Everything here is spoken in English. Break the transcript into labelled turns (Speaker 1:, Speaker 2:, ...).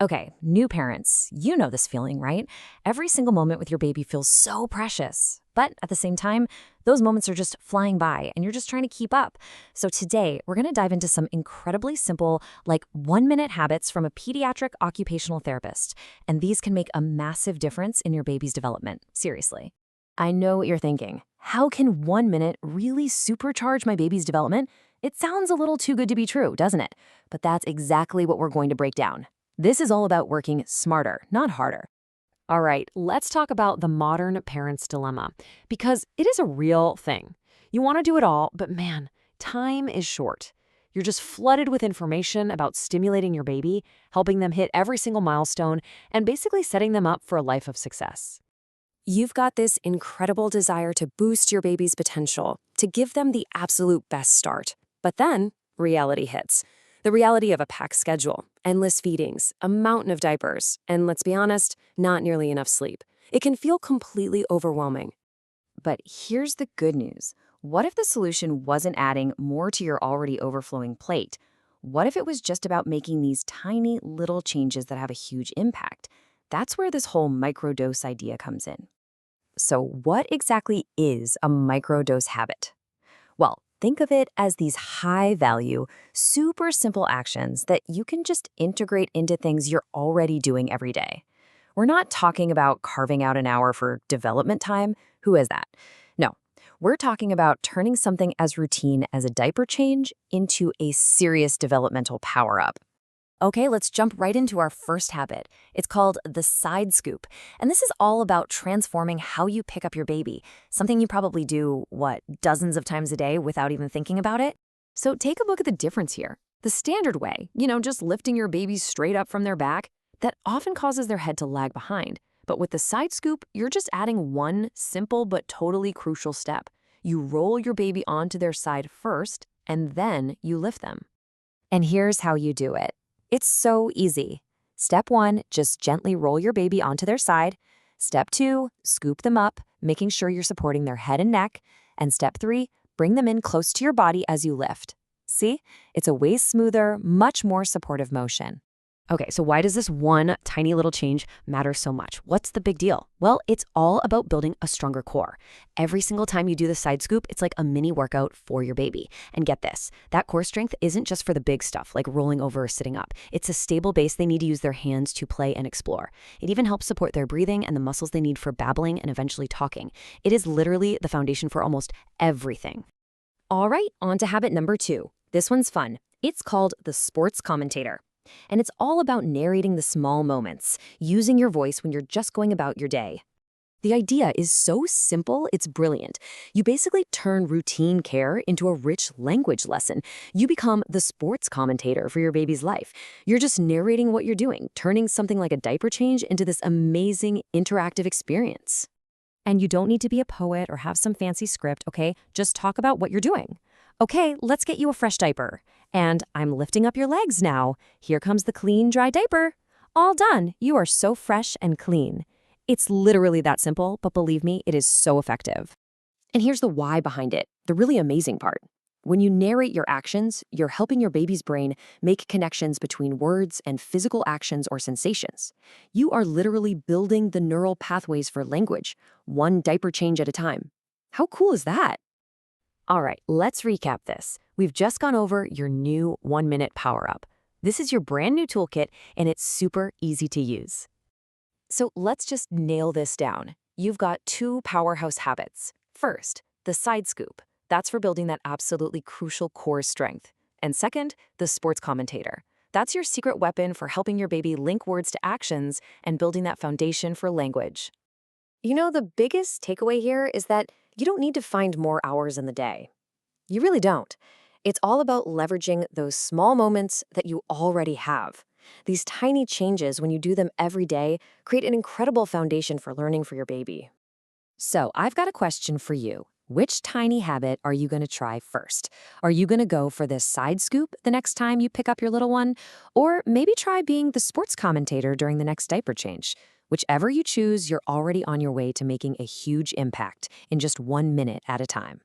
Speaker 1: Okay, new parents, you know this feeling, right? Every single moment with your baby feels so precious. But at the same time, those moments are just flying by and you're just trying to keep up. So today, we're going to dive into some incredibly simple, like 1 minute habits from a pediatric occupational therapist. And these can make a massive difference in your baby's development. Seriously. I know what you're thinking. How can 1 minute really supercharge my baby's development? It sounds a little too good to be true, doesn't it? But that's exactly what we're going to break down. This is all about working smarter, not harder.
Speaker 2: All right, let's talk about the modern parent's dilemma, because it is a real thing. You want to do it all, but man, time is short. You're just flooded with information about stimulating your baby, helping them hit every single milestone, and basically setting them up for a life of success.
Speaker 3: You've got this incredible desire to boost your baby's potential, to give them the absolute best start. But then, reality hits. The reality of a packed schedule, endless feedings, a mountain of diapers, and let's be honest, not nearly enough sleep. It can feel completely overwhelming.
Speaker 1: But here's the good news. What if the solution wasn't adding more to your already overflowing plate? What if it was just about making these tiny little changes that have a huge impact? That's where this whole microdose idea comes in. So what exactly is a microdose habit? Well, think of it as these high-value, super simple actions that you can just integrate into things you're already doing every day. We're not talking about carving out an hour for development time. Who is that? No, we're talking about turning something as routine as a diaper change into a serious developmental power-up. Okay, let's jump right into our first habit. It's called the side scoop. And this is all about transforming how you pick up your baby, something you probably do, dozens of times a day without even thinking about it? So take a look at the difference here. The standard way, just lifting your baby straight up from their back, that often causes their head to lag behind. But with the side scoop, you're just adding one simple but totally crucial step. You roll your baby onto their side first, and then you lift them. And here's how you do it. It's so easy. Step 1, just gently roll your baby onto their side. Step 2, scoop them up, making sure you're supporting their head and neck. And step 3, bring them in close to your body as you lift. See? It's a way smoother, much more supportive motion.
Speaker 2: Okay, so why does this one tiny little change matter so much? What's the big deal? Well, it's all about building a stronger core. Every single time you do the side scoop, it's like a mini workout for your baby. And get this, that core strength isn't just for the big stuff, like rolling over or sitting up. It's a stable base they need to use their hands to play and explore. It even helps support their breathing and the muscles they need for babbling and eventually talking. It is literally the foundation for almost everything.
Speaker 1: All right, on to habit number 2. This one's fun. It's called the sports commentator. And it's all about narrating the small moments, using your voice when you're just going about your day. The idea is so simple, it's brilliant. You basically turn routine care into a rich language lesson. You become the sports commentator for your baby's life. You're just narrating what you're doing, turning something like a diaper change into this amazing interactive experience. And you don't need to be a poet or have some fancy script, okay? Just talk about what you're doing. Okay, let's get you a fresh diaper. And I'm lifting up your legs now. Here comes the clean, dry diaper. All done. You are so fresh and clean. It's literally that simple, but believe me, it is so effective. And here's the why behind it, the really amazing part. When you narrate your actions, you're helping your baby's brain make connections between words and physical actions or sensations. You are literally building the neural pathways for language, one diaper change at a time. How cool is that? All right, let's recap this. We've just gone over your new 1-minute power-up. This is your brand new toolkit, and it's super easy to use. So let's just nail this down. You've got 2 powerhouse habits. First, the side scoop. That's for building that absolutely crucial core strength. And second, the sports commentator. That's your secret weapon for helping your baby link words to actions and building that foundation for language. The biggest takeaway here is that you don't need to find more hours in the day. You really don't. It's all about leveraging those small moments that you already have. These tiny changes, when you do them every day, create an incredible foundation for learning for your baby. So I've got a question for you. Which tiny habit are you going to try first? Are you going to go for this side scoop the next time you pick up your little one? Or maybe try being the sports commentator during the next diaper change? Whichever you choose, you're already on your way to making a huge impact in just 1 minute at a time.